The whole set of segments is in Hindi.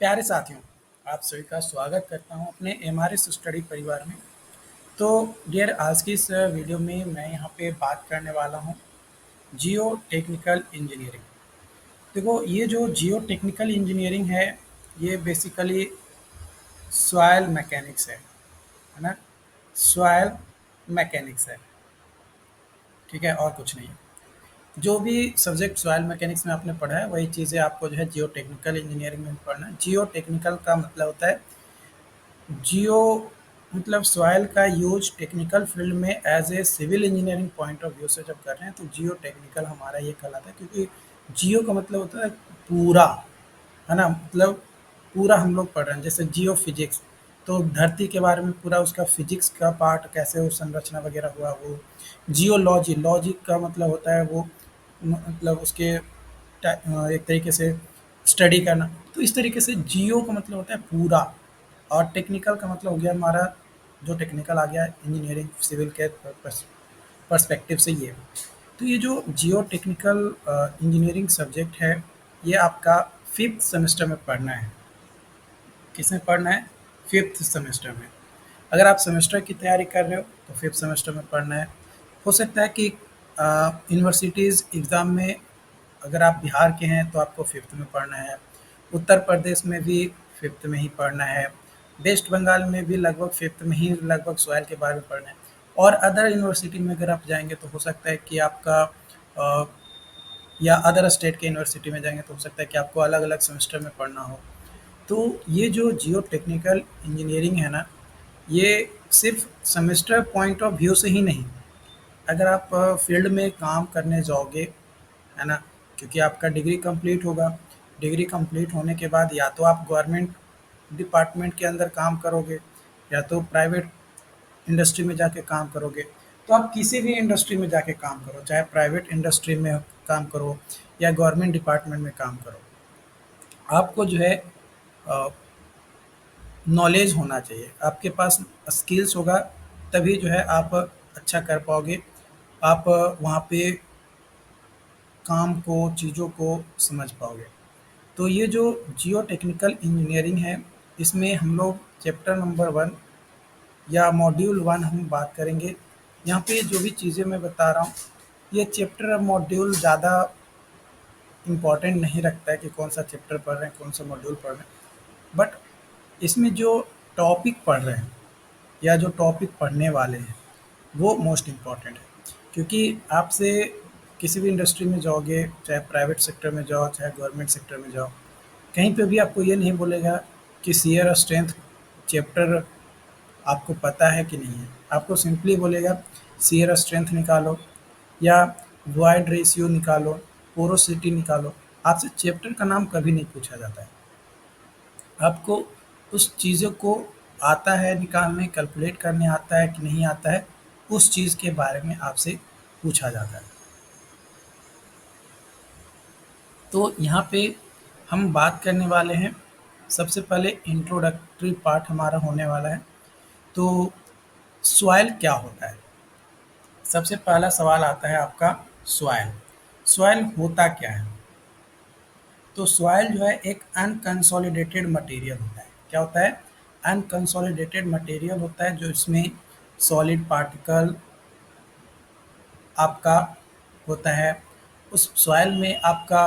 प्यारे साथियों, आप सभी का स्वागत करता हूं अपने एमआरएस स्टडी परिवार में। तो डियर आज की इस वीडियो में मैं यहाँ पे बात करने वाला हूँ जियो टेक्निकल इंजीनियरिंग। देखो ये जो जियो टेक्निकल इंजीनियरिंग है, ये बेसिकली सॉइल मैकेनिक्स है ना? सॉइल मैकेनिक्स है, ठीक है, और कुछ नहीं है। जो भी सब्जेक्ट सॉइल मैकेनिक्स में आपने पढ़ा है वही चीज़ें आपको जो है जियो टेक्निकल इंजीनियरिंग में पढ़ना है। जियो टेक्निकल का मतलब होता है जियो मतलब सॉइल का यूज टेक्निकल फील्ड में as a civil engineering point of view से जब कर रहे हैं तो जियो टेक्निकल हमारा ये कहलाता है, क्योंकि जियो का मतलब होता है पूरा, है ना? मतलब पूरा हम लोग पढ़ रहे हैं, जैसे जियो फिजिक्स, तो धरती के बारे में पूरा उसका फिजिक्स का पार्ट कैसे वो संरचना वगैरह हुआ वो। जियोलॉजी, लॉजी का मतलब होता है वो मतलब उसके एक तरीके से स्टडी करना। तो इस तरीके से जियो का मतलब होता है पूरा, और टेक्निकल का मतलब हो गया हमारा जो टेक्निकल आ गया इंजीनियरिंग सिविल के पर्सपेक्टिव से ये। तो ये जो जियो टेक्निकल इंजीनियरिंग सब्जेक्ट है, ये आपका फिफ्थ सेमेस्टर में पढ़ना है। किसमें पढ़ना है? फिफ्थ सेमेस्टर में। अगर आप सेमेस्टर की तैयारी कर रहे हो तो फिफ्थ सेमेस्टर में पढ़ना है। हो सकता है कि यूनिवर्सिटीज़ एग्ज़ाम में अगर आप बिहार के हैं तो आपको फिफ्थ में पढ़ना है, उत्तर प्रदेश में भी फिफ्थ में ही पढ़ना है, वेस्ट बंगाल में भी लगभग फिफ्थ में ही लगभग सॉइल के बारे में पढ़ना है, और अदर यूनिवर्सिटी में अगर आप जाएंगे तो हो सकता है कि आपका अ, या अदर स्टेट के यूनिवर्सिटी में जाएंगे तो हो सकता है कि आपको अलग अलग सेमेस्टर में पढ़ना हो। तो ये जो जियो टेक्निकल इंजीनियरिंग है ना, ये सिर्फ सेमेस्टर पॉइंट ऑफ व्यू से ही नहीं, अगर आप फील्ड में काम करने जाओगे, है ना? क्योंकि आपका डिग्री कंप्लीट होगा, डिग्री कंप्लीट होने के बाद या तो आप गवर्नमेंट डिपार्टमेंट के अंदर काम करोगे या तो प्राइवेट इंडस्ट्री में जाके काम करोगे। तो आप किसी भी इंडस्ट्री में जाके काम करो, चाहे प्राइवेट इंडस्ट्री में काम करो या गवर्नमेंट डिपार्टमेंट में काम करो, आपको जो है नॉलेज होना चाहिए, आपके पास स्किल्स होगा, तभी जो है आप अच्छा कर पाओगे। आप वहाँ पे काम को, चीज़ों को समझ पाओगे। तो ये जो जियो टेक्निकल इंजीनियरिंग है, इसमें हम लोग चैप्टर नंबर 1 या मॉड्यूल 1 हम बात करेंगे। यहाँ पे जो भी चीज़ें मैं बता रहा हूँ, ये चैप्टर और मॉड्यूल ज़्यादा इम्पोर्टेंट नहीं रखता है कि कौन सा चैप्टर पढ़ रहे हैं, कौन सा मॉड्यूल पढ़ रहे हैं। बट इसमें जो टॉपिक पढ़ रहे हैं या जो टॉपिक पढ़ने वाले हैं, वो मोस्ट इम्पॉर्टेंट है। क्योंकि आपसे किसी भी इंडस्ट्री में जाओगे, चाहे प्राइवेट सेक्टर में जाओ चाहे गवर्नमेंट सेक्टर में जाओ, कहीं पे भी आपको ये नहीं बोलेगा कि शियर स्ट्रेंथ चैप्टर आपको पता है कि नहीं है। आपको सिंपली बोलेगा शियर स्ट्रेंथ निकालो या वॉइड रेशियो निकालो, पोरोसिटी निकालो। आपसे चैप्टर का नाम कभी नहीं पूछा जाता है। आपको उस चीज़ों को आता है निकालने, कैलकुलेट करने आता है कि नहीं आता है, उस चीज़ के बारे में आपसे पूछा जाता है। तो यहाँ पे हम बात करने वाले हैं, सबसे पहले इंट्रोडक्टरी पार्ट हमारा होने वाला है। तो सॉइल क्या होता है? सबसे पहला सवाल आता है आपका, सॉइल। सॉइल होता क्या है? तो सॉइल जो है एक अनकंसोलिडेटेड मटेरियल होता है। क्या होता है? अनकंसोलिडेटेड मटेरियल होता है, जो इसमें सॉलिड पार्टिकल आपका होता है। उस सॉइल में आपका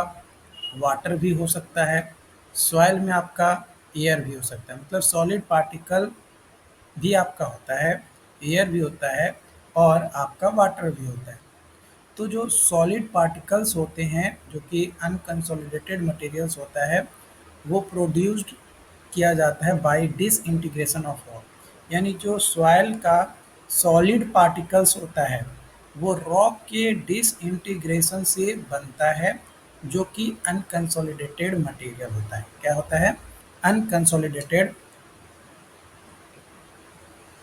वाटर भी हो सकता है, सॉइल में आपका एयर भी हो सकता है। मतलब सॉलिड पार्टिकल भी आपका होता है, एयर भी होता है और आपका वाटर भी होता है। तो जो सॉलिड पार्टिकल्स होते हैं, जो कि अनकंसोलिडेटेड मटेरियल्स होता है, वो प्रोड्यूस्ड किया जाता है बाय डिसइंटीग्रेशन ऑफ रॉक। यानी जो सॉइल का सॉलिड पार्टिकल्स होता है, वो रॉक के डिसइंटीग्रेशन से बनता है, जो कि अनकंसोलिडेटेड मटेरियल होता है। क्या होता है? अनकंसोलिडेटेड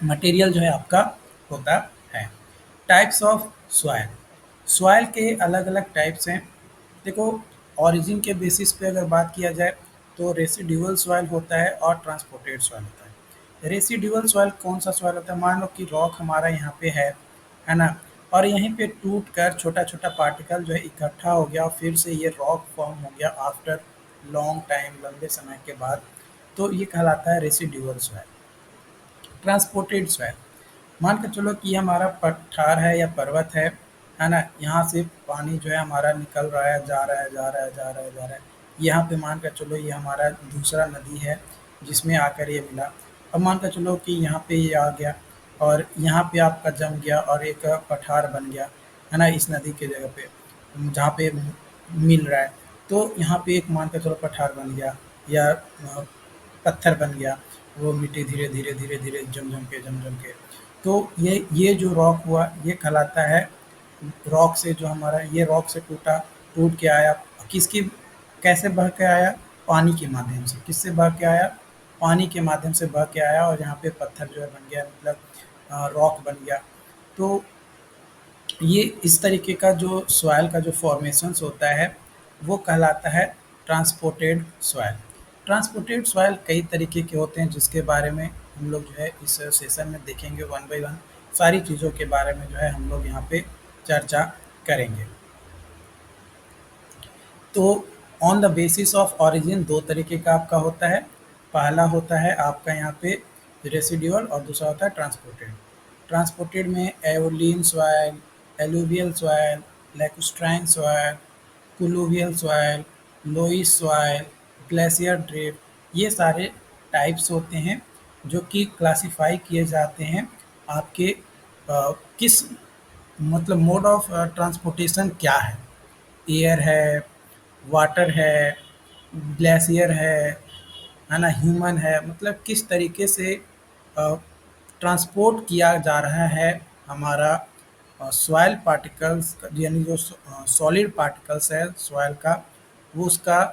मटेरियल जो है आपका होता है। Types of soil. सॉइल के अलग अलग टाइप्स हैं। देखो, ओरिजिन के बेसिस पे अगर बात किया जाए तो रेसिड्यूअल सॉइल होता है और ट्रांसपोर्टेड सॉइल होता है। रेसिड्यूअल सॉइल कौन सा सॉइल होता है? मान लो कि रॉक हमारा यहाँ पे है ना, और यहीं पे टूट कर छोटा छोटा पार्टिकल जो है इकट्ठा हो गया और फिर से ये रॉक फॉर्म हो गया आफ्टर लॉन्ग टाइम, लंबे समय के बाद। तो ये कहलाता है रेसिड्यूअल सॉइल। ट्रांसपोर्टेड सॉइल, मान के चलो कि ये हमारा पठार है या पर्वत है ना? यहाँ से पानी जो है हमारा निकल रहा है, जा रहा है, जा रहा है, जा रहा है, जा रहा है। यहाँ पे मान कर चलो ये हमारा दूसरा नदी है जिसमें आकर ये मिला। अब मान कर चलो कि यहाँ पे ये आ गया और यहाँ पे आपका जम गया और एक पठार बन गया, है ना? इस नदी के जगह पे जहाँ पे मिल रहा है, तो यहाँ पे एक मान के चलो पठार बन गया या पत्थर बन गया। वो मिट्टी धीरे धीरे धीरे धीरे जम जम के तो ये जो रॉक हुआ ये कहलाता है। रॉक से जो हमारा ये रॉक से टूटा, टूट के आया किसकी, कैसे बह के आया? पानी के माध्यम से। किससे बह के आया? पानी के माध्यम से बह के आया और यहाँ पे पत्थर जो है बन गया, मतलब रॉक बन गया। तो ये इस तरीके का जो सॉइल का जो फॉर्मेशंस होता है वो कहलाता है ट्रांसपोर्टेड सॉइल। ट्रांसपोर्टेड सॉइल कई तरीके के होते हैं जिसके बारे में हम लोग जो है इस सेशन में देखेंगे, वन बाय वन सारी चीज़ों के बारे में जो है हम लोग यहाँ पे चर्चा करेंगे। तो on the basis of origin दो तरीके का आपका होता है। पहला होता है आपका यहाँ पे रेसिड्यूअल और दूसरा होता है ट्रांसपोर्टेड। ट्रांसपोर्टेड में aeolian soil, alluvial soil, lacustrine soil, colluvial soil, loess soil, glacier drift, ये सारे टाइप्स होते हैं जो कि क्लासिफाई किए जाते हैं आपके किस, मतलब मोड ऑफ ट्रांसपोर्टेशन क्या है। एयर है, वाटर है, ग्लेशियर है ना, ह्यूमन है, मतलब किस तरीके से ट्रांसपोर्ट किया जा रहा है हमारा सॉइल पार्टिकल्स, यानी जो सॉलिड पार्टिकल्स है सॉइल का, वो उसका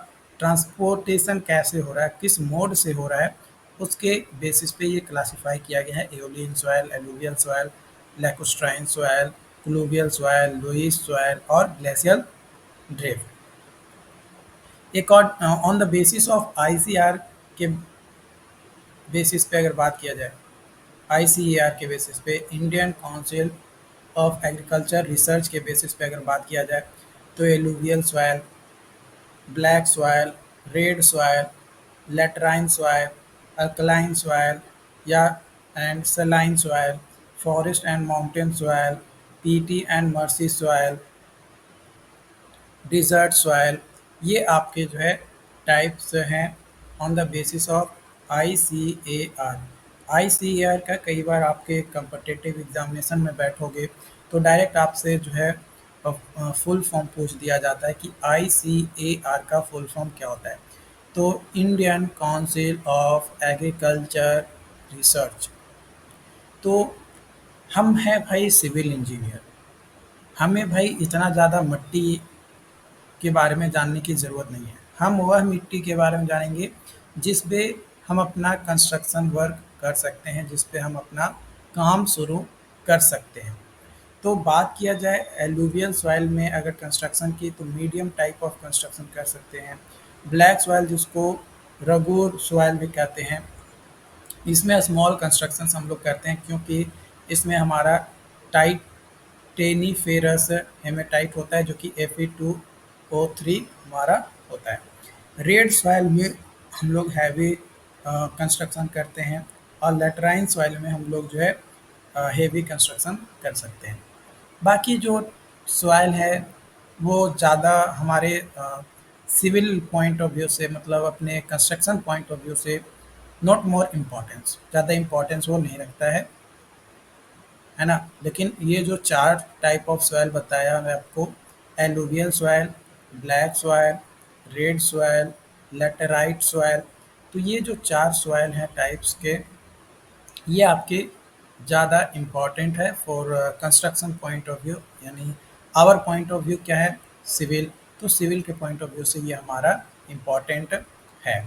ट्रांसपोर्टेशन कैसे हो रहा है, किस मोड से हो रहा है, उसके बेसिस पे ये क्लासिफाई किया गया है। Aeolian soil, alluvial soil, lacustrine soil, colluvial soil, loess soil और ग्लेशियल ड्रिफ्ट। एक और on the basis of ICR के बेसिस पे अगर बात किया जाए, आईसीएआर के बेसिस पे, Indian council of agriculture research के बेसिस पे अगर बात किया जाए, तो alluvial soil, black soil, red soil, laterite soil, alkaline soil या and saline soil, forest and mountain soil, peaty and marshy soil, dessert soil, ये आपके जो है टाइप्स हैं on the basis of ICAR. ICAR का कई बार आपके कॉम्पिटिटिव एग्जामिनेशन में बैठोगे तो डायरेक्ट आपसे जो है फुल फॉर्म पूछ दिया जाता है कि आईसीएआर का फुल फॉर्म क्या होता है। तो Indian council of agriculture research. तो हम हैं भाई सिविल इंजीनियर, हमें भाई इतना ज़्यादा मिट्टी के बारे में जानने की ज़रूरत नहीं है। हम वह मिट्टी के बारे में जानेंगे जिस पे हम अपना कंस्ट्रक्शन वर्क कर सकते हैं, जिस पे हम अपना काम शुरू कर सकते हैं। तो बात किया जाए एलुवियल सॉइल में अगर कंस्ट्रक्शन की, तो मीडियम टाइप ऑफ कंस्ट्रक्शन कर सकते हैं। ब्लैक सॉइल जिसको रगूर सॉइल भी कहते हैं, इसमें स्मॉल कंस्ट्रक्शंस हम लोग करते हैं क्योंकि इसमें हमारा टाइटेनिफेरस हेमेटाइट होता है जो कि Fe2O3 हमारा होता है। रेड सॉइल में हम लोग हैवी कंस्ट्रक्शन करते हैं और लेटराइन सॉइल में हम लोग जो है हेवी कंस्ट्रक्शन कर सकते हैं। बाकी जो सॉइल है वो ज़्यादा हमारे सिविल पॉइंट ऑफ व्यू से, मतलब अपने कंस्ट्रक्शन पॉइंट ऑफ व्यू से नॉट मोर इम्पोर्टेंस, ज़्यादा इम्पोर्टेंस वो नहीं रखता है ना। लेकिन ये जो चार टाइप ऑफ सॉइल बताया मैं आपको, alluvial soil, black soil, red soil, laterite soil, तो ये जो चार सॉइल हैं टाइप्स के, ये आपके ज़्यादा इम्पॉर्टेंट है for construction point of view. यानी आवर पॉइंट ऑफ व्यू क्या है? सिविल। तो सिविल के पॉइंट ऑफ व्यू से ये हमारा इम्पॉर्टेंट है।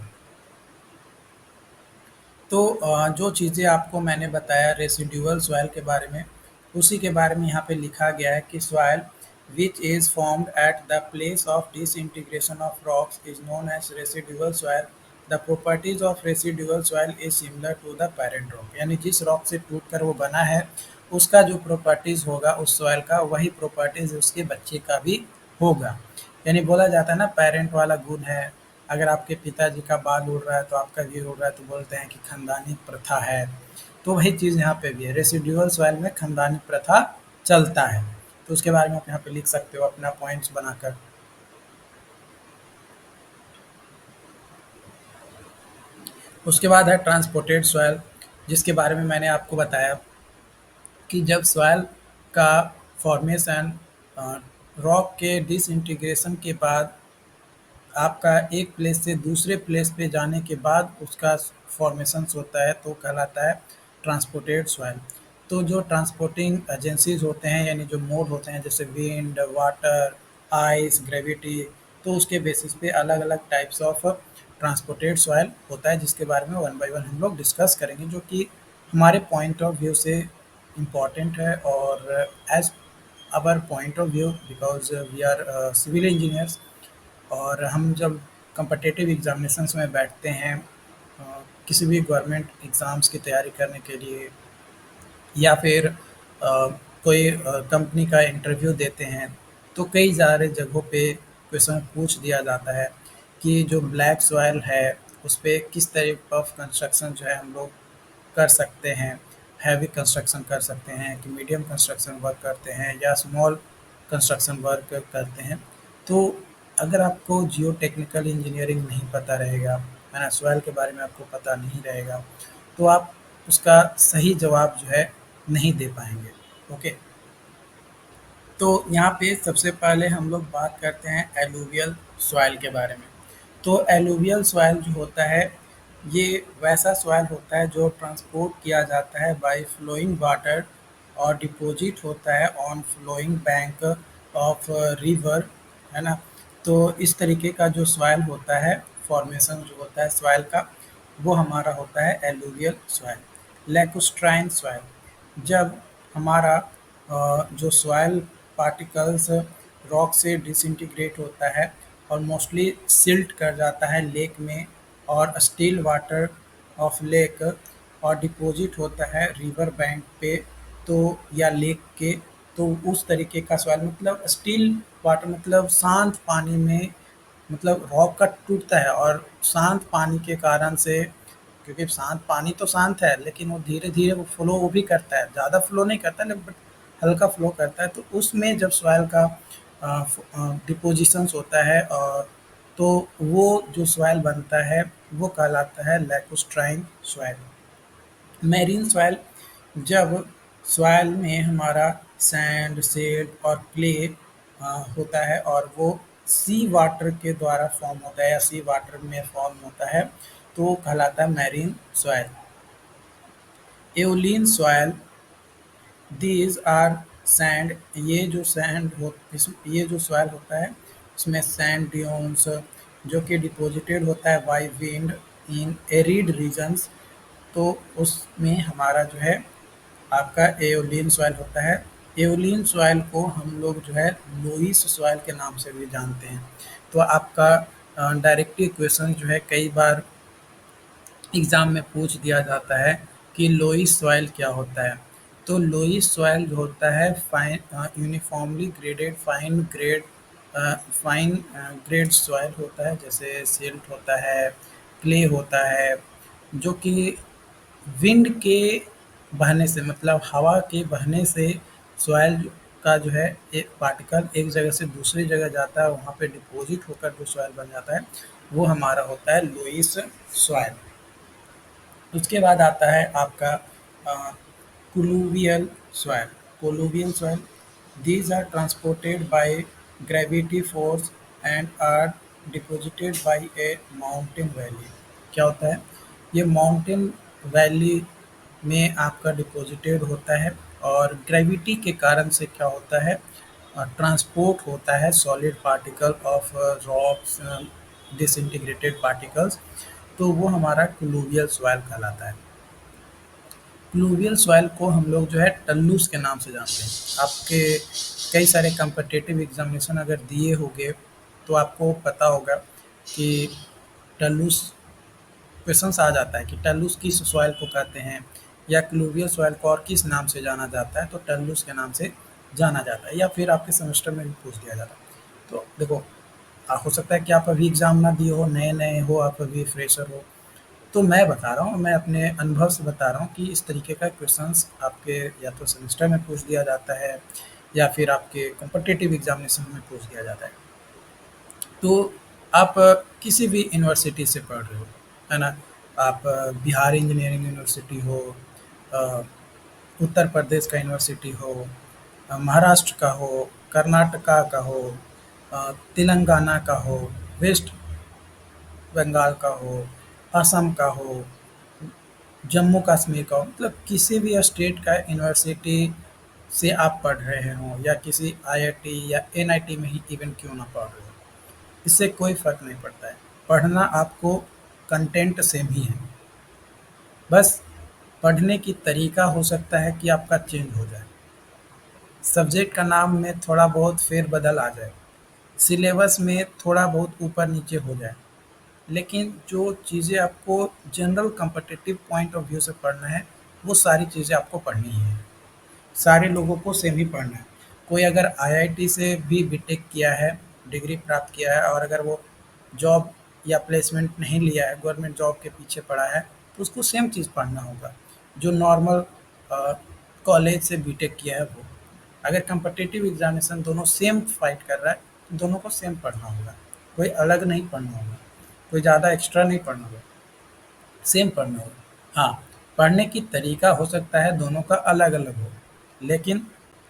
तो जो चीज़ें आपको मैंने बताया रेसिड्यूअल सॉइल के बारे में, उसी के बारे में यहाँ पे लिखा गया है कि soil which is formed at the place of disintegration of rocks is known as residual soil. The properties of residual soil is similar to the parent rock. यानी जिस रॉक से टूटकर वो बना है उसका जो प्रॉपर्टीज होगा उस सॉइल का, वही प्रॉपर्टीज उसके बच्चे का भी होगा। यानी बोला जाता है ना, पेरेंट वाला गुण है अगर आपके पिताजी का बाल उड़ रहा है तो आपका भी उड़ रहा है, तो बोलते हैं कि खानदानी प्रथा है। तो वही चीज़ यहाँ पे भी है, रेसिडुअल सॉइल में खानदानी प्रथा चलता है। तो उसके बारे में आप यहाँ पे लिख सकते हो अपना पॉइंट्स बनाकर। उसके बाद है ट्रांसपोर्टेड सॉइल, जिसके बारे में मैंने आपको बताया कि जब सॉइल का फॉर्मेशन रॉक के डिसइंटीग्रेशन के बाद आपका एक प्लेस से दूसरे प्लेस पे जाने के बाद उसका फॉर्मेशंस होता है, तो कहलाता है ट्रांसपोर्टेड सॉइल। तो जो ट्रांसपोर्टिंग एजेंसीज होते हैं, यानी जो मोड होते हैं, जैसे विंड, वाटर, आइस, ग्रेविटी, तो उसके बेसिस पे अलग अलग टाइप्स ऑफ ट्रांसपोर्टेड सॉइल होता है, जिसके बारे में वन बाय वन हम लोग डिस्कस करेंगे, जो कि हमारे पॉइंट ऑफ व्यू से इम्पॉर्टेंट है। और as our point of view, because we are civil engineers, और हम जब कम्पिटिटिव एग्जामिनेशंस में बैठते हैं, किसी भी गवर्नमेंट एग्ज़ाम्स की तैयारी करने के लिए, या फिर कोई कंपनी का इंटरव्यू देते हैं, तो कई सारे जगहों पे क्वेश्चन पूछ दिया जाता है कि जो ब्लैक सॉइल है उस पे किस टाइप ऑफ कंस्ट्रक्शन जो है हम लोग कर सकते हैं। हैवी कंस्ट्रक्शन कर सकते हैं कि मीडियम कंस्ट्रक्शन वर्क करते हैं या स्मॉल कंस्ट्रक्शन वर्क करते हैं। तो अगर आपको जियो टेक्निकल इंजीनियरिंग नहीं पता रहेगा, है ना, सॉइल के बारे में आपको पता नहीं रहेगा, तो आप उसका सही जवाब जो है नहीं दे पाएंगे। ओके। तो यहाँ पे सबसे पहले हम लोग बात करते हैं एलुवियल सॉइल के बारे में। तो एलुवियल सॉइल जो होता है, ये वैसा सॉइल होता है जो ट्रांसपोर्ट किया जाता है बाय फ्लोइंग वाटर और डिपॉजिट होता है on flowing bank of river, है ना। तो इस तरीके का जो सॉइल होता है, फॉर्मेशन जो होता है सॉइल का, वो हमारा होता है एलुवियल सॉइल। लैकुस्ट्राइन सॉइल, जब हमारा जो सॉइल पार्टिकल्स रॉक से डिसइंटीग्रेट होता है और मोस्टली सिल्ट कर जाता है लेक में और स्टिल वाटर ऑफ लेक, और डिपॉजिट होता है रिवर बैंक पे, तो या लेक के, तो उस तरीके का सवाल, मतलब स्टिल वाटर मतलब शांत पानी में, मतलब रॉक का टूटता है और शांत पानी के कारण से, क्योंकि शांत पानी तो शांत है लेकिन वो धीरे धीरे वो फ्लो वो भी करता है, ज़्यादा फ्लो नहीं करता लेकिन बट हल्का फ्लो करता है। तो उसमें जब सॉइल का डिपोजिशंस होता है, और तो वो जो सॉइल बनता है वो कहलाता है लैकुस्ट्राइन सॉइल। मैरीन सॉइल, जब सॉइल में हमारा सैंड, सेड और क्ले होता है और वो सी वाटर के द्वारा फॉर्म होता है या सी वाटर में फॉर्म होता है, तो वो कहलाता है marine soil. Aeolian soil, these are sand, ये जो सैंड हो इस ये जो सॉइल होता है इसमें सैंड ड्यून्स, जो कि डिपॉजिटेड होता है by wind in arid regions, तो उसमें हमारा जो है आपका एओलियन सॉइल होता है। एओलियन सॉइल को हम लोग जो है लोइस सॉइल के नाम से भी जानते हैं। तो आपका डायरेक्टली क्वेश्चन जो है कई बार एग्ज़ाम में पूछ दिया जाता है कि लोइस सॉइल क्या होता है। तो लोइस सॉइल जो होता है fine uniformly graded fine grade soil होता है, जैसे सिल्ट होता है, क्ले होता है, जो कि विंड के बहने से, मतलब हवा के बहने से सॉइल का जो है एक पार्टिकल एक जगह से दूसरी जगह जाता है, वहाँ पे डिपॉजिट होकर जो सॉइल बन जाता है वो हमारा होता है लोइस सॉइल। उसके बाद आता है आपका colluvial soil. Colluvial soil, these are transported by gravity force and are deposited by a mountain valley. क्या होता है, ये माउंटेन वैली में आपका डिपॉजिटेड होता है, और ग्रेविटी के कारण से क्या होता है, ट्रांसपोर्ट होता है solid particle of rocks, disintegrated particles, तो वो हमारा क्लूवियल सॉइल कहलाता है। प्लूवियल सॉइल को हम लोग जो है टल्लूस के नाम से जानते हैं। आपके कई सारे कम्पिटिटिव एग्जामिनेशन अगर दिए होंगे तो आपको पता होगा कि टल्लूस क्वेश्चंस आ जाता है कि टल्लूस किस सॉइल को कहते हैं, या क्लूवियल सॉइल को और किस नाम से जाना जाता है, तो टल्लूस के नाम से जाना जाता है, या फिर आपके सेमेस्टर में भी पूछ दिया जाता है। तो देखो, हो सकता है कि आप अभी एग्ज़ाम ना दिए हो, नए-नए हो, आप अभी फ्रेशर हो। तो मैं बता रहा हूँ, मैं अपने अनुभव से बता रहा हूँ कि इस तरीके का क्वेश्चंस आपके या तो सेमेस्टर में पूछ दिया जाता है या फिर आपके कॉम्पिटिटिव एग्ज़ामिनेशन में पूछ दिया जाता है। तो आप किसी भी यूनिवर्सिटी से पढ़ रहे हो, है ना? आप बिहार इंजीनियरिंग यूनिवर्सिटी हो, अ, उत्तर प्रदेश का यूनिवर्सिटी हो, महाराष्ट्र का हो, कर्नाटका का हो, तेलंगाना का हो, वेस्ट बंगाल का हो, असम का हो, जम्मू कश्मीर का हो, मतलब किसी भी स्टेट का यूनिवर्सिटी से आप पढ़ रहे हों या किसी आईआईटी या एनआईटी में ही इवन क्यों ना पढ़ रहे हो, इससे कोई फ़र्क नहीं पड़ता है। पढ़ना आपको कंटेंट सेम ही है। बस पढ़ने की तरीका हो सकता है कि आपका चेंज हो जाए। सब्जेक्ट का नाम में थोड़ा बहुत फेर-बदल आ जाए। सिलेबस में थोड़ा बहुत ऊपर-नीचे हो जाए। लेकिन जो चीज़ें आपको general competitive point of view से पढ़ना है, वो सारी चीज़ें आपको पढ़नी ही है। सारे लोगों को सेम ही पढ़ना है। कोई अगर आईआईटी से भी बीटेक किया है, डिग्री प्राप्त किया है और अगर वो जॉब या प्लेसमेंट नहीं लिया है, गवर्नमेंट जॉब के पीछे पड़ा है, तो उसको सेम चीज़ पढ़ना होगा, जो नॉर्मल कॉलेज से बीटेक किया है वो। अगर कॉम्पिटिटिव एग्ज़ामिनेशन दोनों सेम फाइट कर रहा है, तो दोनों को सेम पढ़ना होगा। कोई अलग नहीं पढ़ना होगा, कोई ज़्यादा एक्स्ट्रा नहीं पढ़ना होगा, सेम पढ़ना होगा। हाँ, पढ़ने की तरीका हो सकता है दोनों का अलग-अलग हो, लेकिन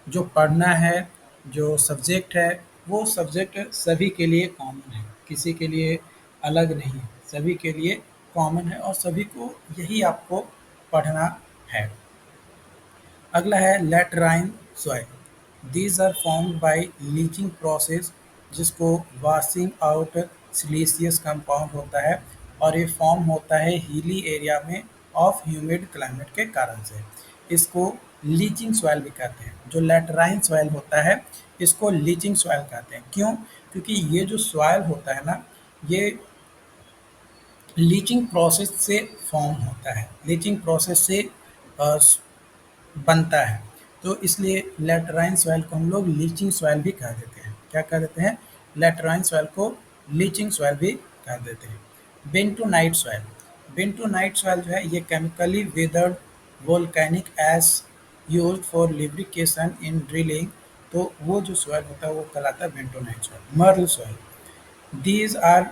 जो पढ़ना है, जो सब्जेक्ट है, वो सब्जेक्ट सभी के लिए कॉमन है, किसी के लिए अलग नहीं है, सभी के लिए कॉमन है और सभी को यही आपको पढ़ना है। अगला है laterite soil. These are formed by leaching process, जिसको वॉशिंग आउट सिलीशियस कंपाउंड होता है और ये फॉर्म होता है हिली एरिया में ऑफ ह्यूमिड क्लाइमेट के कारण से। इसको लीचिंग सॉइल भी कहते हैं। जो लैटराइन सॉइल होता है, इसको लीचिंग सॉइल कहते हैं। क्यों? क्योंकि ये जो सॉइल होता है ना, ये लीचिंग प्रोसेस से फॉर्म होता है, लीचिंग प्रोसेस से अ, बनता है। तो इसलिए लैटराइन सॉइल को हम लोग लीचिंग सॉइल भी कह देते हैं। क्या कह देते हैं? लैटराइन सॉइल को लीचिंग सॉइल भी कह देते हैं। Bentonite soil. बेंटोनाइट सॉइल जो है ये chemically weathered volcanic ash used for lubrication in drilling. तो वो जो सॉइल होता है वो कहलाता है bentonite soil. Marl soil. These are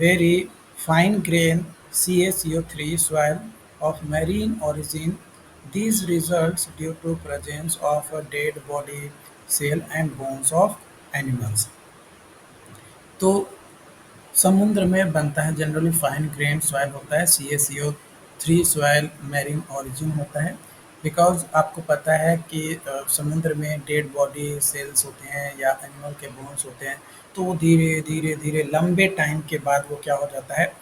very fine-grained CaCO3 soil of marine origin. These results due to presence of a dead body cell and bones of animals. तो समुद्र में बनता है, जनरली फाइन ग्रेन सॉइल होता है, CaCO3 सॉइल मैरीन ऑरिजिन होता है। बिकॉज आपको पता है कि समुद्र में डेड बॉडी सेल्स होते हैं या एनिमल के बोन्स होते हैं, तो वो धीरे धीरे धीरे लंबे टाइम के बाद वो क्या हो जाता है,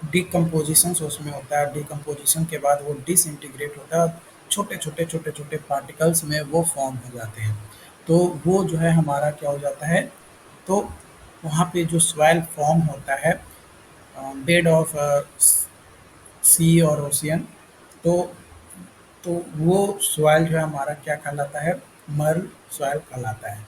डिकम्पोजिशंस उसमें होता है। डिकम्पोजिशन के बाद वो डिसइंटीग्रेट होता है और छोटे छोटे छोटे छोटे पार्टिकल्स में वो फॉर्म हो जाते हैं। तो वो जो है हमारा क्या हो जाता है, तो वहाँ पे जो सॉइल फॉर्म होता है बेड ऑफ सी और ओशियन, तो तो वो सॉइल जो है हमारा क्या कहलाता है, मर्ल सॉइल कहलाता है।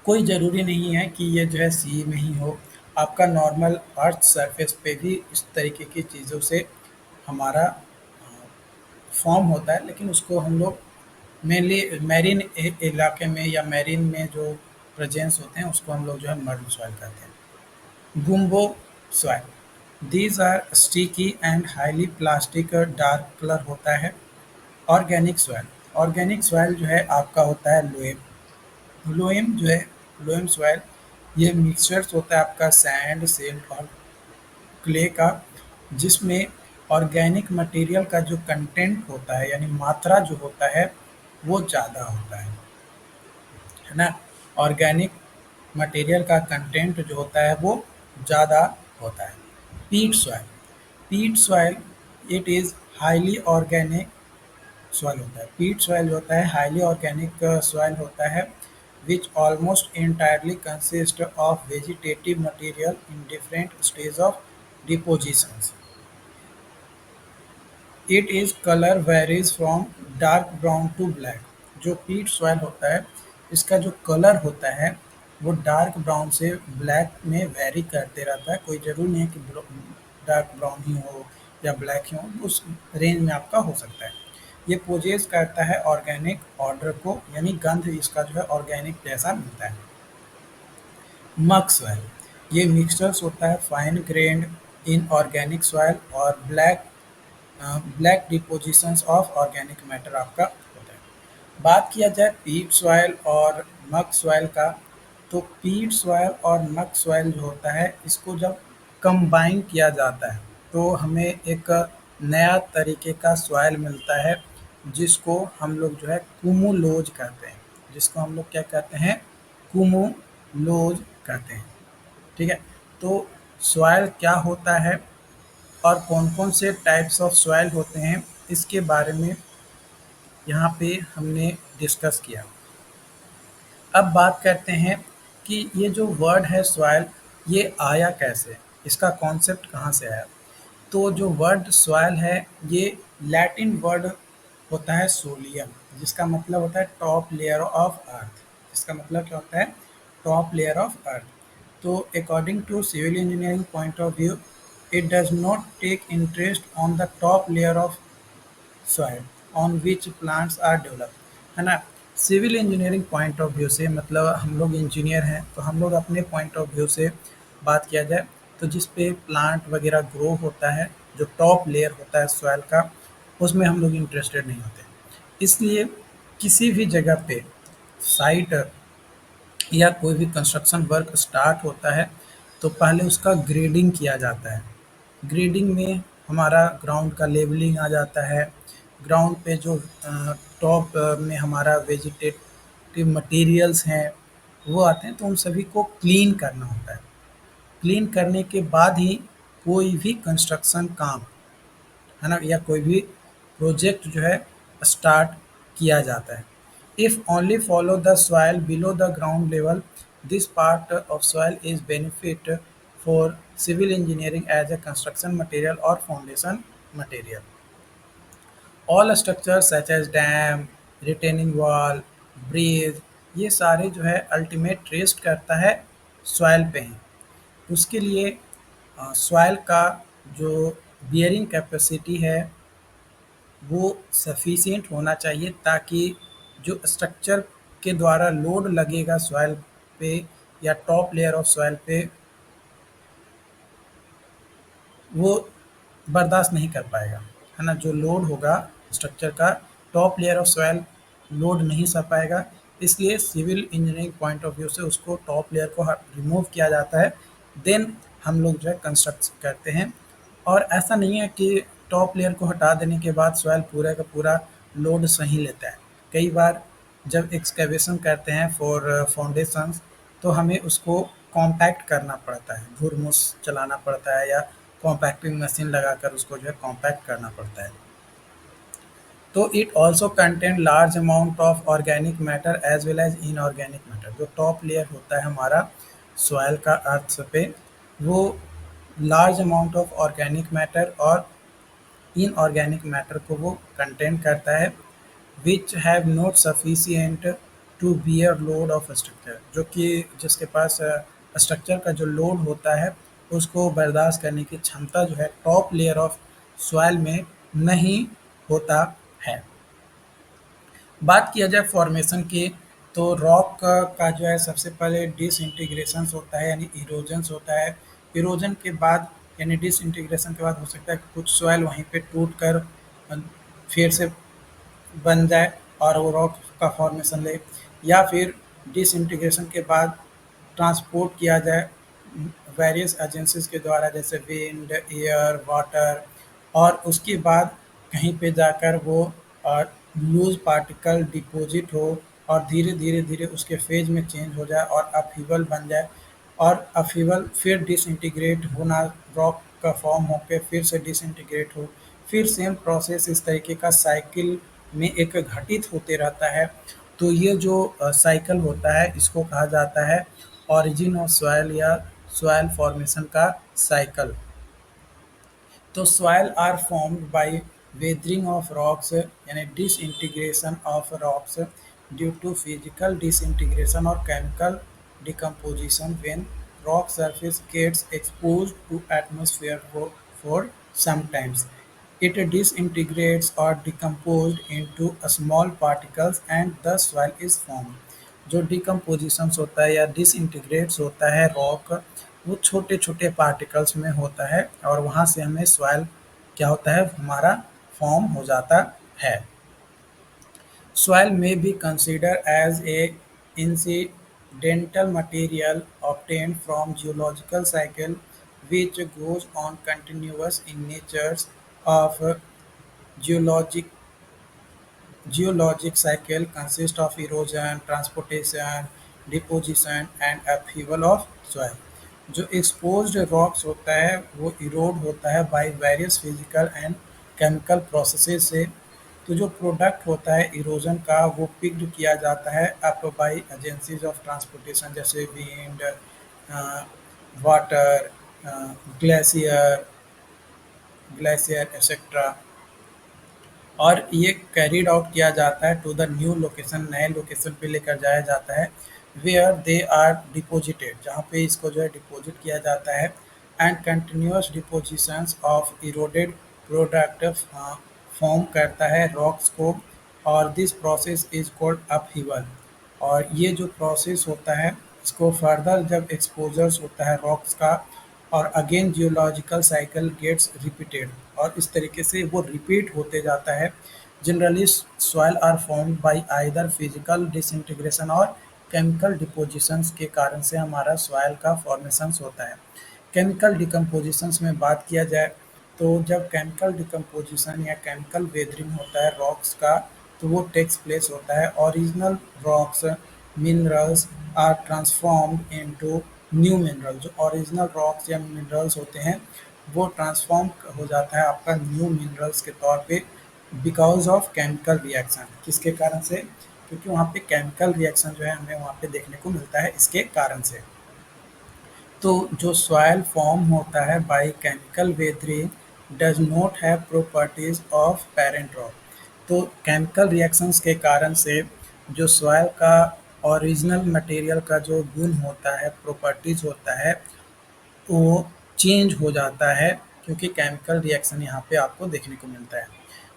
कोई ज़रूरी नहीं है कि ये जो है सी में ही हो, आपका नॉर्मल अर्थ सरफेस पे भी इस तरीके की चीज़ों से हमारा फॉर्म होता है, लेकिन उसको हम लोग मेनली मैरीन इलाके में या मैरीन में जो प्रेजेंस होते हैं उसको हम लोग जो है मर्ल सॉइल कहते हैं। Gumbo soil. These are sticky and highly plastic dark colour होता है। Organic soil. ऑर्गेनिक सॉइल जो है आपका होता है लोएम। लोएम जो है, लोएम सॉइल, ये मिक्सचर्स होता है आपका सैंड सिल्ट और क्ले का, जिसमें ऑर्गेनिक मटेरियल का जो कंटेंट होता है यानी मात्रा जो होता है वो ज़्यादा होता है ना। ऑर्गेनिक मटेरियल का कंटेंट जो होता है वो ज़्यादा होता है। पीट सॉइल। पीट soil it is highly organic soil होता है। पीट सॉइल जो होता है हाईली ऑर्गेनिक सॉइल होता है, which almost entirely consist of vegetative material in different stage of depositions. It is color varies from dark brown to black. जो पीट सॉइल होता है, इसका जो कलर होता है वो डार्क ब्राउन से ब्लैक में वेरी करते रहता है, कोई ज़रूरी नहीं है कि डार्क ब्राउन ही हो या ब्लैक ही हो, उस रेंज में आपका हो सकता है। ये पोजेस करता है ऑर्गेनिक ऑर्डर को, यानी गंध इसका जो है ऑर्गेनिक जैसा मिलता है। मक सॉइल, ये मिक्सचर्स होता है fine grained in organic soil और black depositions of organic matter आपका होता है। बात किया जाए पीट सॉइल और मक सॉइल का, तो पीट सॉइल और मक सॉइल जो होता है इसको जब कंबाइन किया जाता है तो हमें एक नया तरीके का सॉइल मिलता है, जिसको हम लोग जो है कुमुलोज कहते हैं, जिसको हम लोग क्या कहते हैं, कुमुलोज कहते हैं। ठीक है, तो सॉइल क्या होता है और कौन-कौन से टाइप्स ऑफ सॉइल होते हैं, इसके बारे में यहाँ पे हमने डिस्कस किया। अब बात करते हैं कि ये जो वर्ड है सॉइल, ये आया कैसे? इसका कॉन्सेप्ट कहाँ से आया? तो जो वर्ड सॉइल है, ये लैटिन वर्ड होता है सोलियम, जिसका मतलब होता है टॉप लेयर ऑफ अर्थ। इसका मतलब क्या होता है? Top layer of earth. तो according to civil engineering point of view, it does not take interest on the top layer of soil on which plants are developed, है ना। Civil engineering point of view से मतलब हम लोग इंजीनियर हैं, तो हम लोग अपने पॉइंट ऑफ व्यू से बात किया जाए तो जिस पे प्लांट वगैरह ग्रो होता है, जो टॉप लेयर होता है सॉइल का, उसमें हम लोग इंटरेस्टेड नहीं होते। इसलिए किसी भी जगह पे साइट या कोई भी कंस्ट्रक्शन वर्क स्टार्ट होता है तो पहले उसका ग्रेडिंग किया जाता है। ग्रेडिंग में हमारा ग्राउंड का लेवलिंग आ जाता है। ग्राउंड पे जो टॉप में हमारा वेजिटेटिव मटेरियल्स हैं वो आते हैं, तो उन सभी को क्लीन करना होता है। क्लीन करने के बाद ही कोई भी कंस्ट्रक्शन काम, है ना, या कोई भी प्रोजेक्ट जो है स्टार्ट किया जाता है। If only follow the soil below the ground level, this part of soil is benefit for civil engineering as a construction material और foundation material. All structure such as dam, retaining wall, bridge, ये सारे जो है अल्टीमेट रेस्ट करता है सॉइल पे ही। उसके लिए सॉइल का जो बियरिंग कैपेसिटी है वो सफिशिएंट होना चाहिए, ताकि जो स्ट्रक्चर के द्वारा लोड लगेगा सॉइल पे या टॉप लेयर ऑफ सॉइल पे, वो बर्दाश्त नहीं कर पाएगा, है ना। जो लोड होगा स्ट्रक्चर का, top layer of soil load नहीं सह पाएगा। इसलिए civil engineering point of view से उसको टॉप लेयर को रिमूव किया जाता है, देन हम लोग जो है कंस्ट्रक्ट करते हैं। और ऐसा नहीं है कि टॉप लेयर को हटा देने के बाद सॉइल पूरा का पूरा लोड सही लेता है। कई बार जब एक्सकेवेशन करते हैं फॉर फाउंडेशंस, तो हमें उसको कॉम्पैक्ट करना पड़ता है, घुरमुस चलाना पड़ता है या कॉम्पैक्टिंग मशीन लगाकर उसको जो है कॉम्पैक्ट करना पड़ता है। तो it also contain large amount of organic matter as well as inorganic matter. जो टॉप लेयर होता है हमारा सॉइल का अर्थ पे, वो large amount of organic matter और इनऑर्गेनिक मैटर को वो कंटेन करता है, which have not sufficient to bear load of structure, जो कि जिसके पास स्ट्रक्चर का जो लोड होता है उसको बर्दाश्त करने की क्षमता जो है टॉप लेयर ऑफ सॉइल में नहीं होता है। बात किया जाए फॉर्मेशन की, तो रॉक का जो है सबसे पहले डिसइंटीग्रेशन होता है, यानी इरोजन्स होता है। इरोजन के बाद यानी डिसइंटीग्रेशन के बाद हो सकता है कि कुछ सॉइल वहीं पे टूट कर फिर से बन जाए और वो रॉक का फॉर्मेशन ले, या फिर डिसइंटीग्रेशन के बाद ट्रांसपोर्ट किया जाए वेरियस एजेंसीज के द्वारा, जैसे विंड, एयर, वाटर, और उसके बाद कहीं पे जाकर वो लूज पार्टिकल डिपॉजिट हो और धीरे धीरे धीरे उसके फेज में चेंज हो जाए और अपहीवल बन जाए, और अपहीवल फिर डिसइंटीग्रेट होना, रॉक का फॉर्म होकर फिर से डिसइंटीग्रेट हो, फिर सेम प्रोसेस इस तरीके का साइकिल में एक घटित होते रहता है। तो ये जो साइकिल होता है इसको कहा जाता है ऑरिजिन ऑफ सॉइल या सॉइल फॉर्मेशन का साइकिल। तो soil are formed by weathering of rocks, यानी disintegration of rocks due to physical disintegration और chemical decomposition when rock surface gets exposed to atmosphere for some times. It disintegrates or decomposed into a small particles and thus soil is formed. जो डिकम्पोजिशंस होता है या डिसइंटीग्रेट्स होता है रॉक, वो छोटे छोटे पार्टिकल्स में होता है और वहाँ से हमें सॉइल क्या होता है हमारा फॉर्म हो जाता है. Soil may be considered as a incidental material obtained from geological cycle which goes on continuous in natures of geologic Geologic cycle consists of erosion, transportation, deposition and upheaval of soil. जो exposed rocks होता है वो erode होता है by various physical and chemical processes से. तो जो प्रोडक्ट होता है इरोजन का वो पिक्ड किया जाता है up by agencies of transportation जैसे wind, water, glacier glacier etcetera. और ये कैरिड आउट किया जाता है टू द न्यू लोकेशन, नए लोकेशन पे लेकर जाया जाता है वेयर दे आर डिपोजिटेड, जहाँ पे इसको जो है डिपॉजिट किया जाता है. And continuous depositions of eroded product form करता है रॉक्स को और this process is called upheaval. और ये जो प्रोसेस होता है इसको फर्दर जब एक्सपोजर्स होता है रॉक्स का और again geological cycle gets repeated और इस तरीके से वो रिपीट होते जाता है. Generally soil are formed by either physical disintegration और केमिकल डिपोजिशंस के कारण से हमारा सॉइल का फॉर्मेशंस होता है. केमिकल डिकम्पोजिशंस में बात किया जाए तो जब केमिकल डिकम्पोजिशन या केमिकल वेदरिंग होता है रॉक्स का तो वो टेक्स प्लेस होता है. Original rocks minerals are transformed into new mineral. जो ओरिजिनल रॉक्स या मिनरल्स होते हैं वो ट्रांसफॉर्म हो जाता है आपका न्यू मिनरल्स के तौर पे बिकॉज ऑफ केमिकल रिएक्शन. किसके कारण से? क्योंकि वहाँ पे केमिकल रिएक्शन जो है हमें वहाँ पे देखने को मिलता है इसके कारण से. तो जो सॉइल फॉर्म होता है by chemical weathering does not have properties of parent rock. तो केमिकल रिएक्शंस के कारण से जो सॉइल का ओरिजिनल मटेरियल का जो गुण होता है, प्रॉपर्टीज होता है, वो चेंज हो जाता है क्योंकि केमिकल रिएक्शन यहाँ पे आपको देखने को मिलता है.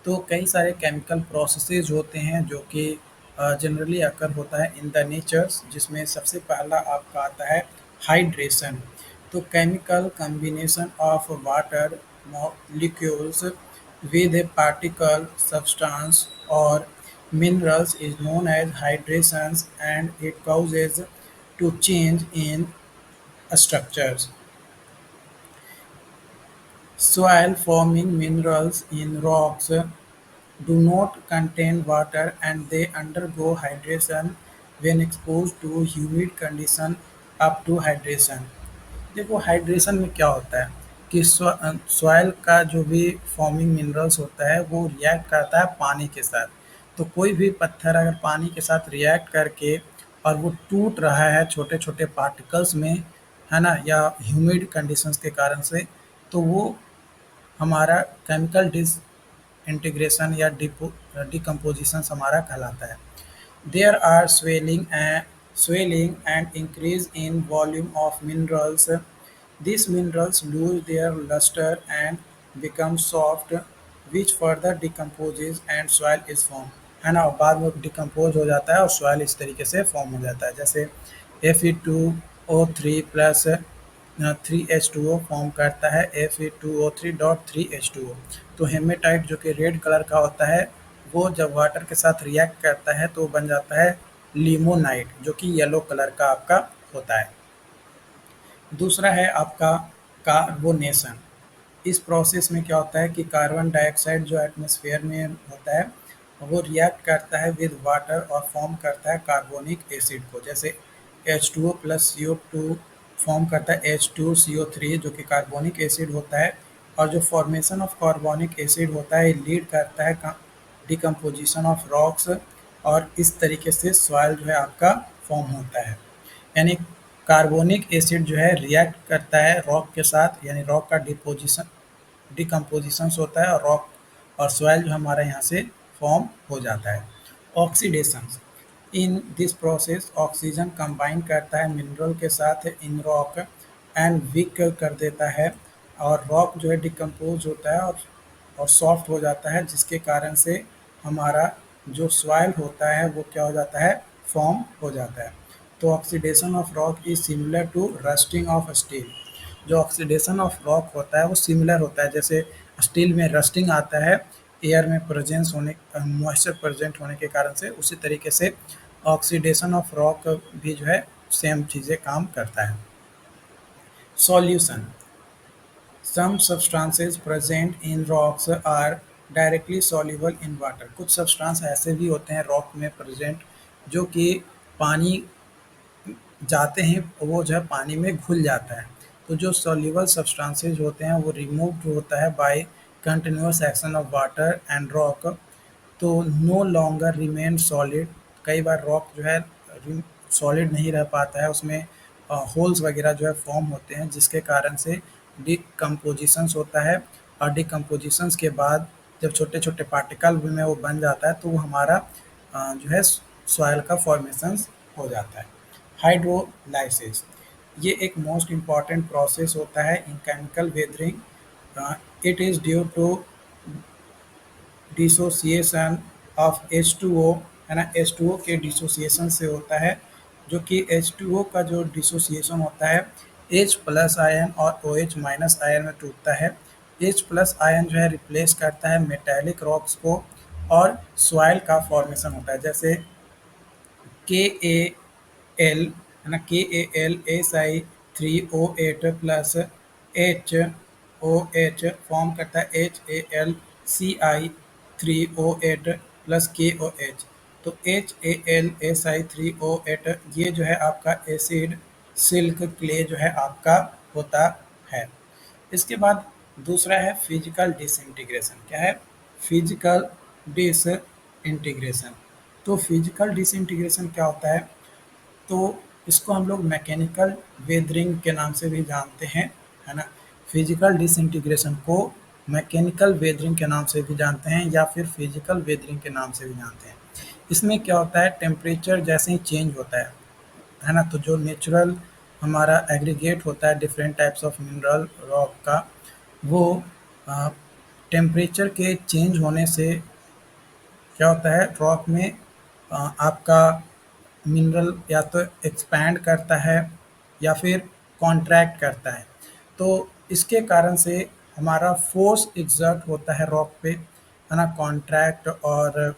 तो कई सारे केमिकल प्रोसेसेस होते हैं जो कि जनरली अकर होता है इन द नेचर्स, जिसमें सबसे पहला आपका आता है हाइड्रेशन. तो chemical combination of water molecules with a particle substance or minerals is known as hydrations and it causes to change in structures. Soil forming minerals in rocks do not contain water and they undergo hydration when exposed to humid condition up to hydration. देखो हाइड्रेशन में क्या होता है कि सॉइल का जो भी फॉर्मिंग मिनरल्स होता है वो रिएक्ट करता है पानी के साथ. तो कोई भी पत्थर अगर पानी के साथ रिएक्ट करके और वो टूट रहा है छोटे छोटे पार्टिकल्स में, है ना, या ह्यूमिड कंडीशंस के कारण से, तो वो हमारा केमिकल डिसइंटीग्रेशन या डिकम्पोजिशन हमारा कहलाता है. There are swelling and increase in volume of minerals. These minerals lose their luster and become soft, which further decomposes and soil is formed. है ना, बाद में डिकम्पोज हो जाता है और सॉइल इस तरीके से फॉर्म हो जाता है. जैसे Fe2O3 प्लस 3H2O फॉर्म करता है Fe2O3.3H2O. तो हेमेटाइट जो कि रेड कलर का होता है वो जब वाटर के साथ रिएक्ट करता है तो बन जाता है लिमोनाइट जो कि येलो कलर का आपका होता है. दूसरा है आपका कार्बोनेशन. इस प्रोसेस में क्या होता है कि कार्बन डाइऑक्साइड जो एटमॉस्फेयर में होता है वो रिएक्ट करता है विद वाटर और फॉर्म करता है कार्बोनिक एसिड को. जैसे H2O प्लस CO2 फॉर्म करता है H2CO3 जो कि कार्बोनिक एसिड होता है. और जो फॉर्मेशन ऑफ कार्बोनिक एसिड होता है लीड करता है डिकम्पोजिशन ऑफ रॉक्स और इस तरीके से सॉइल जो है आपका फॉर्म होता है. यानी कार्बोनिक एसिड जो है रिएक्ट करता है रॉक के साथ, यानी रॉक का डिकम्पोजिशन होता है और रॉक और सॉइल जो हमारा यहाँ से फॉर्म हो जाता है. Oxidation. In this process oxygen combine करता है मिनरल के साथ इन रॉक एंड वीक कर देता है, और रॉक जो है डिकम्पोज होता है और सॉफ्ट हो जाता है, जिसके कारण से हमारा जो सॉइल होता है वो क्या हो जाता है, फॉर्म हो जाता है। तो oxidation of rock is similar to rusting of steel. जो ऑक्सीडेशन ऑफ रॉक होता है वो सिमिलर होता है, जैसे स्टील में रस्टिंग आता है एयर में प्रेजेंस होने मॉइस्चर प्रेजेंट होने के कारण से, उसी तरीके से ऑक्सीडेशन ऑफ रॉक भी जो है सेम चीज़ें काम करता है। Solution: some substances present in rocks are directly soluble in water. कुछ सब्सटेंस ऐसे भी होते हैं रॉक में प्रेजेंट जो कि पानी जाते हैं वो जो है पानी में घुल जाता है। तो जो सॉल्युबल सब्सटेंसेस होते हैं वो रिमूव्ड होता है by continuous action of water and rock, so no longer remain solid. कई बार रॉक जो है सॉलिड नहीं रह पाता है, उसमें होल्स वगैरह जो है फॉर्म होते हैं, जिसके कारण से डिकम्पोजिशंस होता है, और डिकम्पोजिशंस के बाद जब छोटे छोटे पार्टिकल में वो बन जाता है तो वो हमारा जो है सॉइल का फॉर्मेशंस हो जाता है। हाइड्रोलाइसिस: ये एक मोस्ट इम्पॉर्टेंट प्रोसेस होता है in chemical weathering. It is due to dissociation of H2O, है ना, H2O के डिसोसिएशन से होता है, जो कि H2O का जो डिसोसिएशन होता है H प्लस आयन और OH माइनस आयन में टूटता है। H प्लस आयन जो है रिप्लेस करता है मेटेलिक रॉक्स को, और सॉइल का फॉर्मेशन होता है, जैसे KAl, है ना, KAl Si3O8 plus HOH form करता है HAlCi3O8 प्लस KOH। तो HAlSi3O8 ये जो है आपका एसिड सिल्क क्ले जो है आपका होता है। इसके बाद दूसरा है फिजिकल डिसइंटीग्रेशन। क्या है? Physical disintegration. तो फिजिकल डिसइंटीग्रेशन क्या होता है? तो इसको हम लोग मैकेनिकल वेदरिंग के नाम से भी जानते हैं, है ना। फिजिकल डिसइंटीग्रेशन को मैकेनिकल वेदरिंग के नाम से भी जानते हैं, या फिर फिजिकल वेदरिंग के नाम से भी जानते हैं। इसमें क्या होता है, टेम्परेचर जैसे ही चेंज होता है ना, तो जो नेचुरल हमारा एग्रीगेट होता है different types of mineral rock का, वो टेम्परेचर के चेंज होने से क्या होता है, रॉक में आपका मिनरल या तो एक्सपैंड करता है या फिर कॉन्ट्रैक्ट करता है। तो इसके कारण से हमारा फोर्स एक्सर्ट होता है रॉक पे, है ना, कॉन्ट्रैक्ट और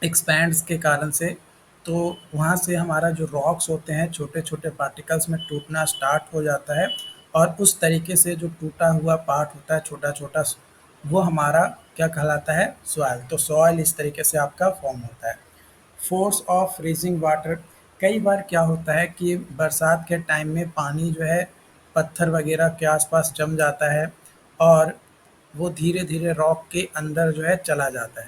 एक्सपैंड्स के कारण से। तो वहाँ से हमारा जो रॉक्स होते हैं छोटे छोटे पार्टिकल्स में टूटना स्टार्ट हो जाता है, और उस तरीके से जो टूटा हुआ पार्ट होता है छोटा छोटा, वो हमारा क्या कहलाता है, सॉइल। तो सॉइल इस तरीके से आपका फॉर्म होता है। फोर्स ऑफ फ्रीजिंग वाटर: कई बार क्या होता है कि बरसात के टाइम में पानी जो है पत्थर वगैरह के आसपास जम जाता है, और वो धीरे धीरे रॉक के अंदर जो है चला जाता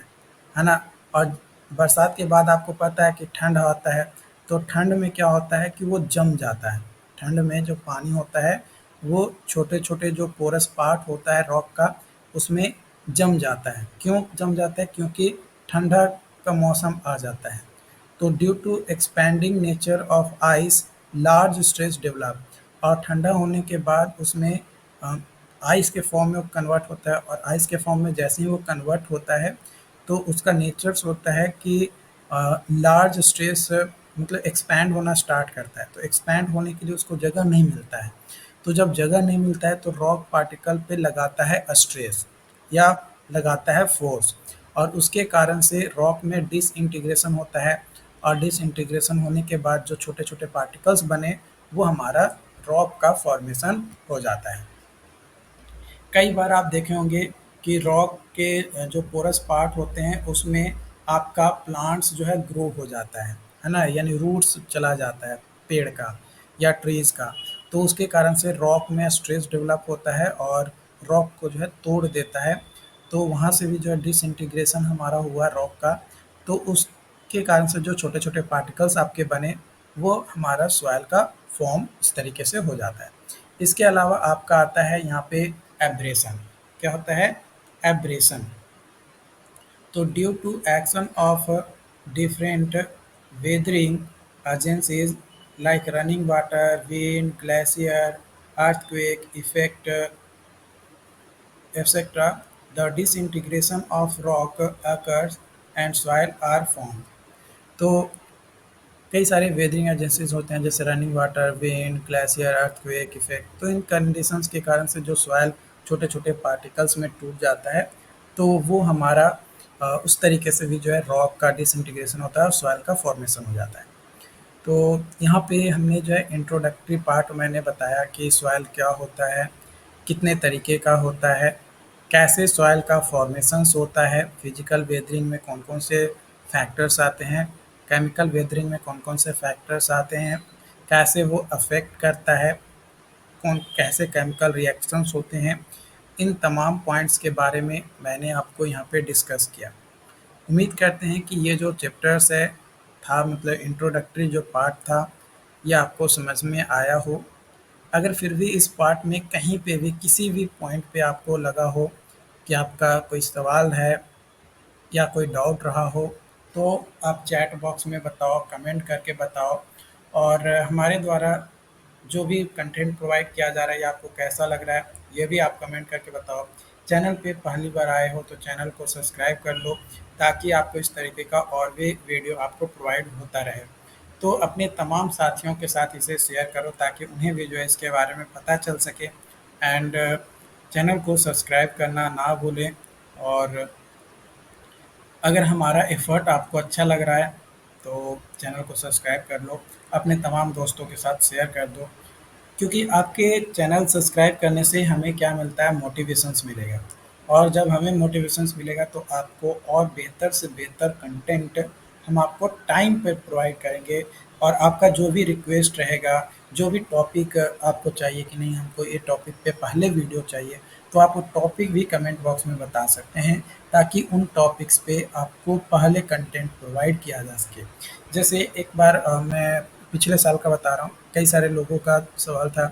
है ना। और बरसात के बाद आपको पता है कि ठंड आता है, तो ठंड में क्या होता है कि वो जम जाता है। ठंड में जो पानी होता है वो छोटे छोटे जो पोरस पार्ट होता है रॉक का, उसमें जम जाता है। क्यों जम जाता है? क्योंकि ठंडा का मौसम आ जाता है। तो due to expanding nature of ice large stress develop, और ठंडा होने के बाद उसमें आइस के फॉर्म में वो कन्वर्ट होता है, और आइस के फॉर्म में जैसे ही वो कन्वर्ट होता है तो उसका नेचर्स होता है कि लार्ज स्ट्रेस, मतलब एक्सपैंड होना स्टार्ट करता है। तो एक्सपैंड होने के लिए उसको जगह नहीं मिलता है, तो जब जगह नहीं मिलता है तो रॉक पार्टिकल पे लगाता है स्ट्रेस या लगाता है फोर्स, और उसके कारण से रॉक में डिसइंटीग्रेशन होता है, और डिसइंटीग्रेशन होने के बाद जो छोटे छोटे पार्टिकल्स बने वो हमारा रॉक का फॉर्मेशन हो जाता है। कई बार आप देखे होंगे कि रॉक के जो पोरस पार्ट होते हैं उसमें आपका प्लांट्स जो है ग्रो हो जाता है ना, यानी रूट्स चला जाता है पेड़ का या ट्रीज का। तो उसके कारण से रॉक में स्ट्रेस डेवलप होता है और रॉक को जो है तोड़ देता है। तो वहाँ से भी जो है डिसइंटीग्रेशन हमारा हुआ रॉक का, तो उसके कारण से जो छोटे छोटे पार्टिकल्स आपके बने वो हमारा सॉइल का फॉर्म इस तरीके से हो जाता है। इसके अलावा आपका आता है यहाँ पे एब्रेशन। क्या होता है? एब्रेशन। तो due to action of different weathering agencies like running water, wind, glacier, earthquake effect, etc. The disintegration of rock occurs and soil are formed. तो कई सारे वेदरिंग एजेंसीज होते हैं जैसे running water, wind, glacier, earthquake effect. तो इन कंडीशंस के कारण से जो सॉइल छोटे छोटे पार्टिकल्स में टूट जाता है, तो वो हमारा उस तरीके से भी जो है रॉक का डिसइंटीग्रेशन होता है और सॉइल का फॉर्मेशन हो जाता है। तो यहाँ पे हमने जो है इंट्रोडक्टरी पार्ट मैंने बताया कि सॉइल क्या होता है, कितने तरीके का होता है, कैसे सॉइल का फॉर्मेशंस होता है, फिजिकल वेदरिंग में कौन कौन से फैक्टर्स आते हैं, केमिकल वेदरिंग में कौन कौन से फैक्टर्स आते हैं, कैसे वो अफेक्ट करता है, कौन कैसे केमिकल रिएक्शंस होते हैं। इन तमाम पॉइंट्स के बारे में मैंने आपको यहाँ पे डिस्कस किया। उम्मीद करते हैं कि ये जो चैप्टर्स है था मतलब इंट्रोडक्टरी जो पार्ट था, ये आपको समझ में आया हो। अगर फिर भी इस पार्ट में कहीं पे भी किसी भी पॉइंट पे आपको लगा हो कि आपका कोई सवाल है या कोई डाउट रहा हो, तो आप चैट बॉक्स में बताओ, कमेंट करके बताओ। और हमारे द्वारा जो भी कंटेंट प्रोवाइड किया जा रहा है, ये आपको कैसा लग रहा है, ये भी आप कमेंट करके बताओ। चैनल पे पहली बार आए हो तो चैनल को सब्सक्राइब कर लो, ताकि आपको इस तरीके का और भी वीडियो आपको प्रोवाइड होता रहे। तो अपने तमाम साथियों के साथ इसे शेयर करो, ताकि उन्हें भी जो है इसके बारे में पता चल सके। एंड चैनल को सब्सक्राइब करना ना भूलें। और अगर हमारा एफर्ट आपको अच्छा लग रहा है, तो चैनल को सब्सक्राइब कर लो, अपने तमाम दोस्तों के साथ शेयर कर दो। क्योंकि आपके चैनल सब्सक्राइब करने से हमें क्या मिलता है, मोटिवेशंस मिलेगा। और जब हमें मोटिवेशंस मिलेगा तो आपको और बेहतर से बेहतर कंटेंट हम आपको टाइम पे प्रोवाइड करेंगे। और आपका जो भी रिक्वेस्ट रहेगा, जो भी टॉपिक आपको चाहिए कि नहीं हमको ये टॉपिक पे पहले वीडियो चाहिए, तो आप वो टॉपिक भी कमेंट बॉक्स में बता सकते हैं, ताकि उन टॉपिक्स पे आपको पहले कंटेंट प्रोवाइड किया जा सके। जैसे एक बार मैं पिछले साल का बता रहा हूँ, कई सारे लोगों का सवाल था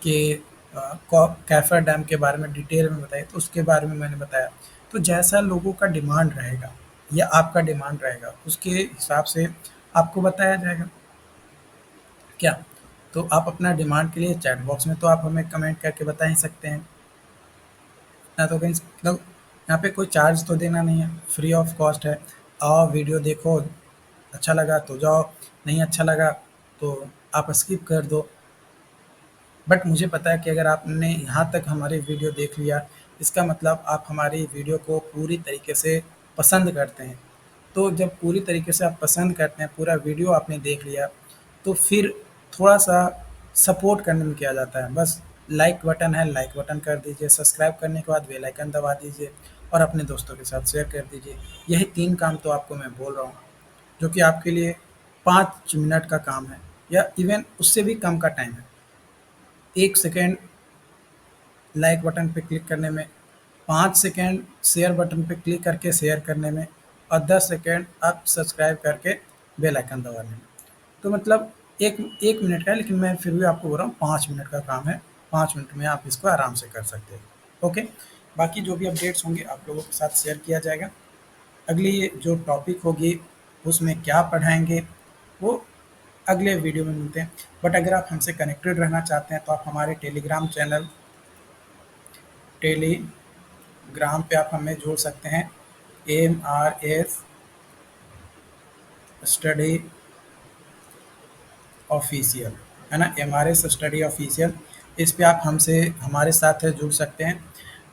कि कैफर डैम के बारे में डिटेल में बताइए, तो उसके बारे में मैंने बताया। तो जैसा लोगों का डिमांड रहेगा या आपका डिमांड रहेगा, उसके हिसाब से आपको बताया जाएगा। क्या? तो आप अपना डिमांड के लिए चैट बॉक्स में तो आप हमें कमेंट करके बता ही सकते हैं। ना तो कहीं मतलब यहाँ पे कोई चार्ज तो देना नहीं है, फ्री ऑफ कॉस्ट है। आओ वीडियो देखो, अच्छा लगा तो जाओ, नहीं अच्छा लगा तो आप स्किप कर दो। बट मुझे पता है कि अगर आपने यहाँ तक हमारी वीडियो देख लिया, इसका मतलब आप हमारी वीडियो को पूरी तरीके से पसंद करते हैं। तो जब पूरी तरीके से आप पसंद करते हैं, पूरा वीडियो आपने देख लिया, तो फिर थोड़ा-सा सपोर्ट करने में क्या जाता है, बस लाइक बटन है, लाइक बटन कर दीजिए, सब्सक्राइब करने के बाद बेल आइकन दबा दीजिए और अपने दोस्तों के साथ शेयर कर दीजिए। यही 3 काम तो आपको मैं बोल रहा हूँ, जो कि आपके लिए 5 मिनट का काम है या इवन उससे भी कम का टाइम है। 1 सेकंड लाइक बटन पे क्लिक करने में, 5 सेकंड शेयर बटन पे क्लिक करके शेयर करने में और 10 सेकंड आप सब्सक्राइब करके बेल आइकन दबाने में। तो मतलब 1 मिनट का है, लेकिन मैं फिर भी आपको बोल रहा हूँ 5 मिनट का काम है। 5 मिनट में आप इसको आराम से कर सकते हैं। ओके? बाकी जो भी अपडेट्स होंगे आप लोगों के साथ शेयर किया जाएगा। अगली जो टॉपिक होगी उसमें क्या पढ़ाएँगे, वो अगले वीडियो में मिलते हैं। बट अगर आप हमसे कनेक्टेड रहना चाहते हैं, तो आप हमारे टेलीग्राम पे आप हमें जोड़ सकते हैं। AMRS स्टडी ऑफिशियल, है ना? एमआरएस स्टडी ऑफिशियल, इस पे आप हमसे हमारे साथ जुड़ सकते हैं।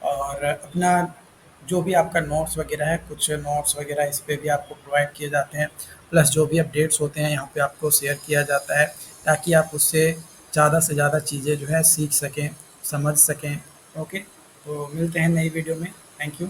और अपना जो भी आपका नोट्स वगैरह है, कुछ नोट्स वगैरह इस पे भी आपको प्रोवाइड किए जाते हैं। प्लस जो भी अपडेट्स होते हैं यहाँ पे आपको शेयर किया जाता है, ताकि आप उससे ज़्यादा से ज़्यादा चीज़ें जो है सीख सकें, समझ सकें। ओके? तो मिलते हैं नई वीडियो में। Thank you.